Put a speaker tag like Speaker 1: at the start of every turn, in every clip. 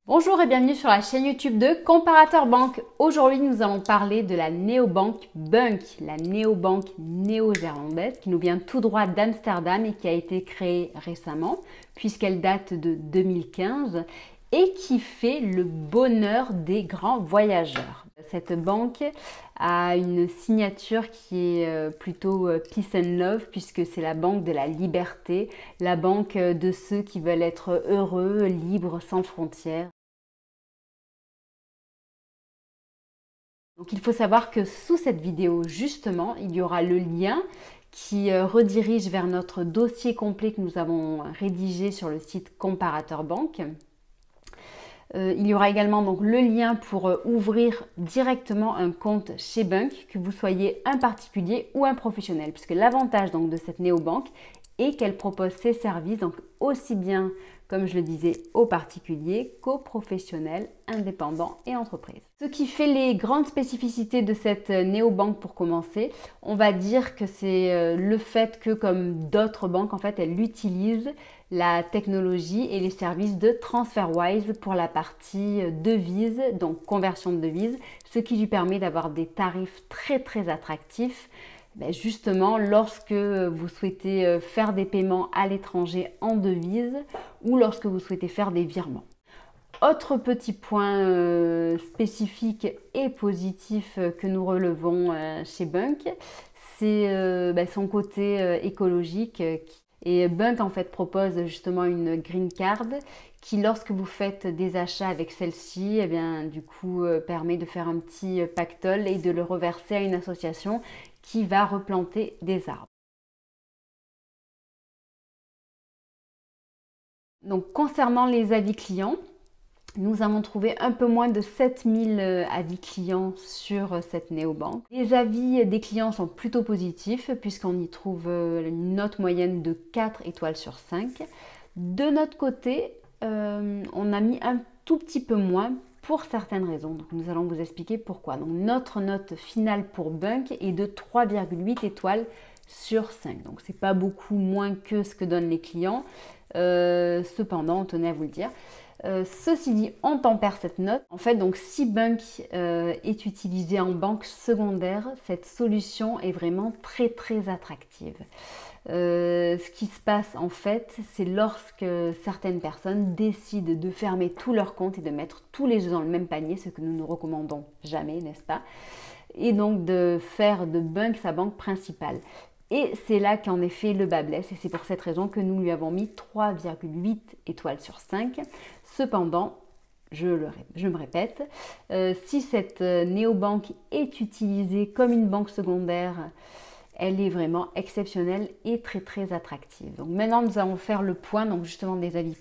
Speaker 1: Bonjour et bienvenue sur la chaîne YouTube de Comparateur Banque. Aujourd'hui, nous allons parler de la néobanque Bunk, la néobanque néo-zélandaise qui nous vient tout droit d'Amsterdam et qui a été créée récemment puisqu'elle date de 2015 et qui fait le bonheur des grands voyageurs. Cette banque a une signature qui est plutôt peace and love puisque c'est la banque de la liberté, la banque de ceux qui veulent être heureux, libres, sans frontières. Donc il faut savoir que sous cette vidéo, justement, il y aura le lien qui redirige vers notre dossier complet que nous avons rédigé sur le site Comparateur Banque. Il y aura également donc le lien pour ouvrir directement un compte chez Bunk, que vous soyez un particulier ou un professionnel, puisque l'avantage donc de cette néobanque est qu'elle propose ses services donc aussi bien, comme je le disais, aux particuliers qu'aux professionnels, indépendants et entreprises. Ce qui fait les grandes spécificités de cette néobanque pour commencer, on va dire que c'est le fait que comme d'autres banques, en fait, elle utilise la technologie et les services de TransferWise pour la partie devise, donc conversion de devise, ce qui lui permet d'avoir des tarifs très attractifs. Justement, lorsque vous souhaitez faire des paiements à l'étranger en devise ou lorsque vous souhaitez faire des virements. Autre petit point spécifique et positif que nous relevons chez Bunk, c'est son côté écologique. Et Bunk en fait propose justement une green card qui, lorsque vous faites des achats avec celle-ci, du coup permet de faire un petit pactole et de le reverser à une association qui va replanter des arbres. Donc concernant les avis clients, nous avons trouvé un peu moins de 7000 avis clients sur cette néobanque. Les avis des clients sont plutôt positifs puisqu'on y trouve une note moyenne de 4 étoiles sur 5. De notre côté, on a mis un tout petit peu moins pour certaines raisons. Donc nous allons vous expliquer pourquoi. Donc notre note finale pour Bunk est de 3,8 étoiles sur 5. Donc c'est pas beaucoup moins que ce que donnent les clients. Cependant, on tenait à vous le dire. Ceci dit, on tempère cette note. En fait, donc si Bunk est utilisé en banque secondaire, cette solution est vraiment très attractive. Ce qui se passe en fait, c'est lorsque certaines personnes décident de fermer tous leurs comptes et de mettre tous les œufs dans le même panier, ce que nous ne recommandons jamais, n'est-ce pas? Et donc de faire de Bunk sa banque principale. Et c'est là qu'en effet le bas blesse et c'est pour cette raison que nous lui avons mis 3,8 étoiles sur 5. Cependant, je me répète, si cette néobanque est utilisée comme une banque secondaire, elle est vraiment exceptionnelle et très attractive. Donc maintenant, nous allons faire le point, donc justement des avis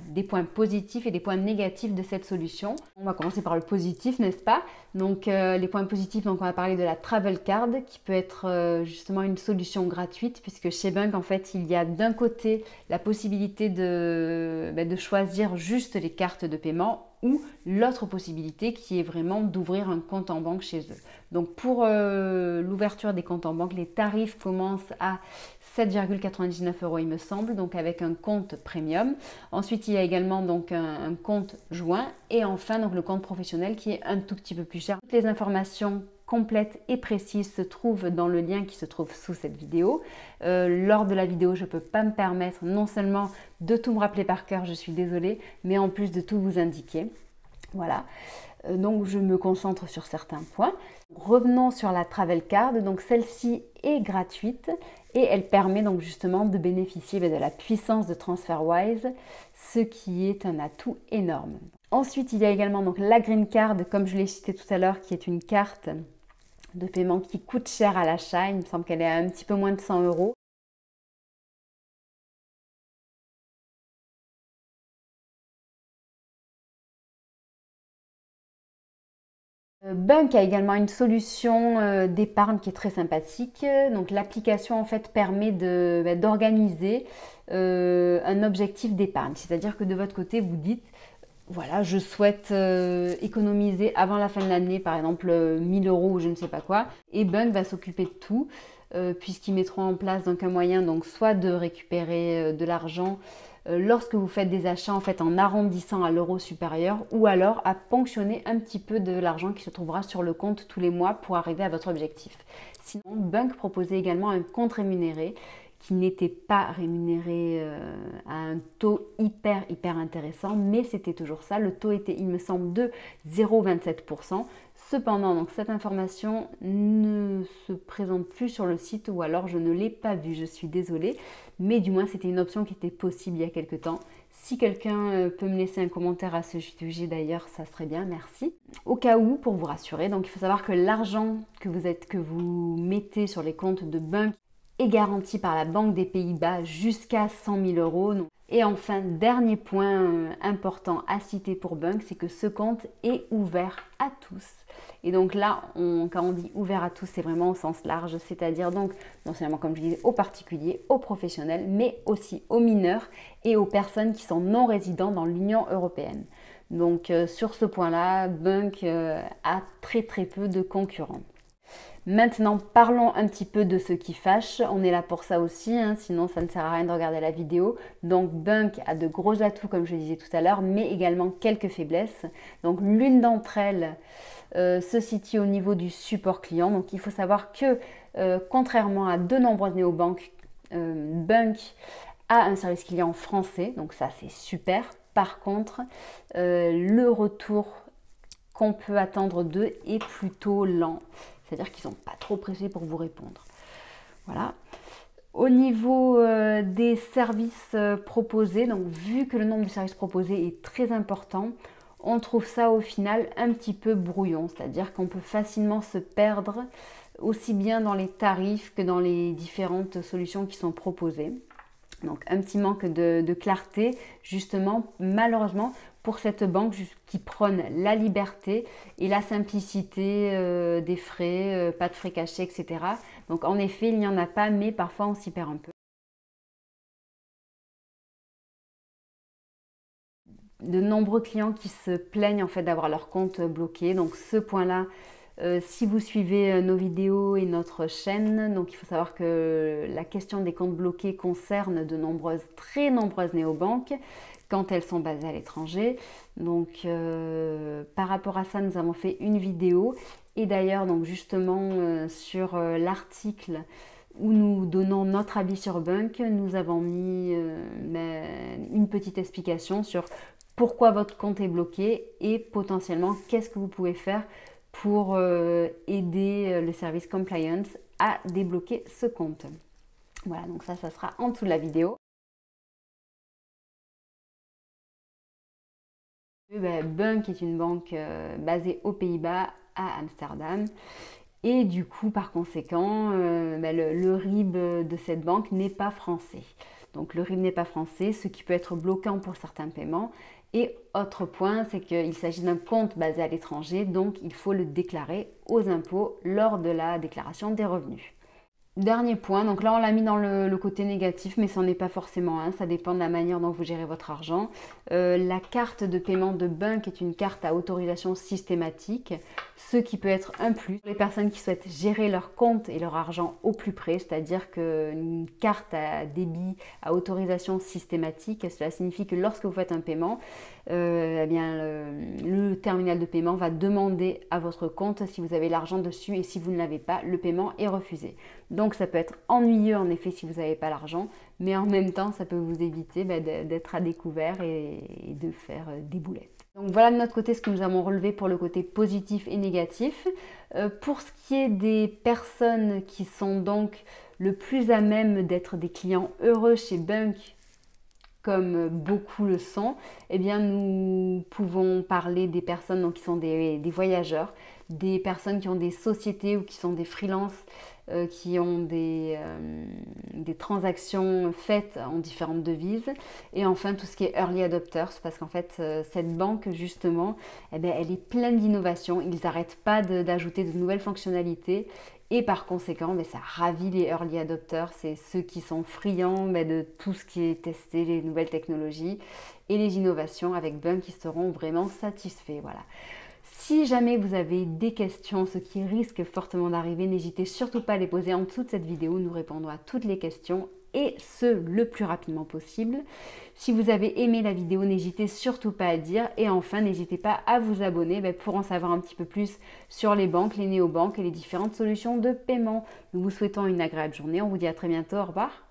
Speaker 1: des points positifs et des points négatifs de cette solution. On va commencer par le positif, n'est-ce pas? Donc les points positifs, donc on va parler de la Travel Card qui peut être justement une solution gratuite puisque chez Bunk, en fait, il y a d'un côté la possibilité de choisir juste les cartes de paiement ou l'autre possibilité qui est vraiment d'ouvrir un compte en banque chez eux. Donc pour l'ouverture des comptes en banque, les tarifs commencent à 7,99 € il me semble, donc avec un compte premium. Ensuite, il y a également donc un compte joint et enfin donc le compte professionnel qui est un tout petit peu plus cher. Toutes les informations complètes et précises se trouvent dans le lien qui se trouve sous cette vidéo. Lors de la vidéo, je ne peux pas me permettre non seulement de tout me rappeler par cœur, je suis désolée, mais en plus de tout vous indiquer. Voilà. Donc je me concentre sur certains points. Revenons sur la Travel Card. Donc celle-ci est gratuite et elle permet donc justement de bénéficier de la puissance de TransferWise, ce qui est un atout énorme. Ensuite, il y a également donc la Green Card, comme je l'ai cité tout à l'heure, qui est une carte de paiement qui coûte cher à l'achat. Il me semble qu'elle est à un petit peu moins de 100 €. Bunk a également une solution d'épargne qui est très sympathique. Donc l'application en fait permet d'organiser un objectif d'épargne. C'est-à-dire que de votre côté, vous dites, voilà, je souhaite économiser avant la fin de l'année, par exemple 1000 € ou je ne sais pas quoi. Et Bunk va s'occuper de tout. puisqu'ils mettront en place donc un moyen donc soit de récupérer de l'argent lorsque vous faites des achats en fait en arrondissant à l'euro supérieur, ou alors à ponctionner un petit peu de l'argent qui se trouvera sur le compte tous les mois pour arriver à votre objectif. Sinon, Bunk proposait également un compte rémunéré qui n'était pas rémunéré à un taux hyper intéressant, mais c'était toujours ça. Le taux était, il me semble, de 0,27%. Cependant, donc, cette information ne se présente plus sur le site, ou alors je ne l'ai pas vue, je suis désolée. Mais du moins, c'était une option qui était possible il y a quelque temps. Si quelqu'un peut me laisser un commentaire à ce sujet d'ailleurs, ça serait bien, merci. Au cas où, pour vous rassurer, donc il faut savoir que l'argent que vous mettez sur les comptes de Bunk est garanti par la Banque des Pays-Bas jusqu'à 100 000 euros. Et enfin, dernier point important à citer pour Bunk, c'est que ce compte est ouvert à tous. Et donc là, quand on dit ouvert à tous, c'est vraiment au sens large, c'est-à-dire donc non seulement, comme je disais, aux particuliers, aux professionnels, mais aussi aux mineurs et aux personnes qui sont non résidents dans l'Union européenne. Donc sur ce point-là, Bunk a très peu de concurrents. Maintenant, parlons un petit peu de ce qui fâche. On est là pour ça aussi, hein, sinon ça ne sert à rien de regarder la vidéo. Donc Bunk a de gros atouts, comme je le disais tout à l'heure, mais également quelques faiblesses. Donc l'une d'entre elles se situe au niveau du support client. Donc il faut savoir que, contrairement à de nombreuses néobanques, Bunk a un service client français, donc ça c'est super. Par contre, le retour qu'on peut attendre d'eux est plutôt lent. C'est-à-dire qu'ils ne sont pas trop pressés pour vous répondre. Voilà. Au niveau des services proposés, donc vu que le nombre de services proposés est très important, on trouve ça au final un petit peu brouillon. C'est-à-dire qu'on peut facilement se perdre aussi bien dans les tarifs que dans les différentes solutions qui sont proposées. Donc un petit manque de clarté, justement, malheureusement, pour cette banque qui prône la liberté et la simplicité des frais, pas de frais cachés, etc. Donc en effet, il n'y en a pas, mais parfois on s'y perd un peu. De nombreux clients qui se plaignent en fait d'avoir leur compte bloqué. Donc ce point-là, si vous suivez nos vidéos et notre chaîne, donc il faut savoir que la question des comptes bloqués concerne très nombreuses néobanques quand elles sont basées à l'étranger. Donc par rapport à ça, nous avons fait une vidéo, et d'ailleurs donc justement sur l'article où nous donnons notre avis sur Bunk, nous avons mis une petite explication sur pourquoi votre compte est bloqué et potentiellement qu'est-ce que vous pouvez faire pour aider le service compliance à débloquer ce compte. Voilà, donc ça sera en dessous de la vidéo. Bunk est une banque basée aux Pays-Bas, à Amsterdam. Et du coup, par conséquent, le RIB de cette banque n'est pas français. Donc le RIB n'est pas français, ce qui peut être bloquant pour certains paiements. Et autre point, c'est qu'il s'agit d'un compte basé à l'étranger, donc il faut le déclarer aux impôts lors de la déclaration des revenus. Dernier point, donc là on l'a mis dans le côté négatif, mais ça n'en est pas forcément un, ça dépend de la manière dont vous gérez votre argent. La carte de paiement de Bunk est une carte à autorisation systématique, ce qui peut être un plus pour les personnes qui souhaitent gérer leur compte et leur argent au plus près, c'est-à-dire qu'une carte à débit à autorisation systématique, cela signifie que lorsque vous faites un paiement, le terminal de paiement va demander à votre compte si vous avez l'argent dessus, et si vous ne l'avez pas, le paiement est refusé. Donc ça peut être ennuyeux en effet si vous n'avez pas l'argent, mais en même temps ça peut vous éviter d'être à découvert et de faire des boulettes. Donc voilà de notre côté ce que nous avons relevé pour le côté positif et négatif. Pour ce qui est des personnes qui sont donc le plus à même d'être des clients heureux chez Bunk, comme beaucoup le sont, eh bien nous pouvons parler des personnes donc, qui sont des voyageurs, des personnes qui ont des sociétés ou qui sont des freelances, qui ont des transactions faites en différentes devises, et enfin tout ce qui est early adopters, parce qu'en fait cette banque justement, elle est pleine d'innovations, ils n'arrêtent pas d'ajouter de nouvelles fonctionnalités. Et par conséquent, ça ravit les early adopters, c'est ceux qui sont friands de tout ce qui est testé, les nouvelles technologies et les innovations avec Bunk, qui seront vraiment satisfaits. Voilà. Si jamais vous avez des questions, ce qui risque fortement d'arriver, n'hésitez surtout pas à les poser en dessous de cette vidéo. Nous répondrons à toutes les questions et ce, le plus rapidement possible. Si vous avez aimé la vidéo, n'hésitez surtout pas à le dire. Et enfin, n'hésitez pas à vous abonner pour en savoir un petit peu plus sur les banques, les néobanques et les différentes solutions de paiement. Nous vous souhaitons une agréable journée. On vous dit à très bientôt. Au revoir.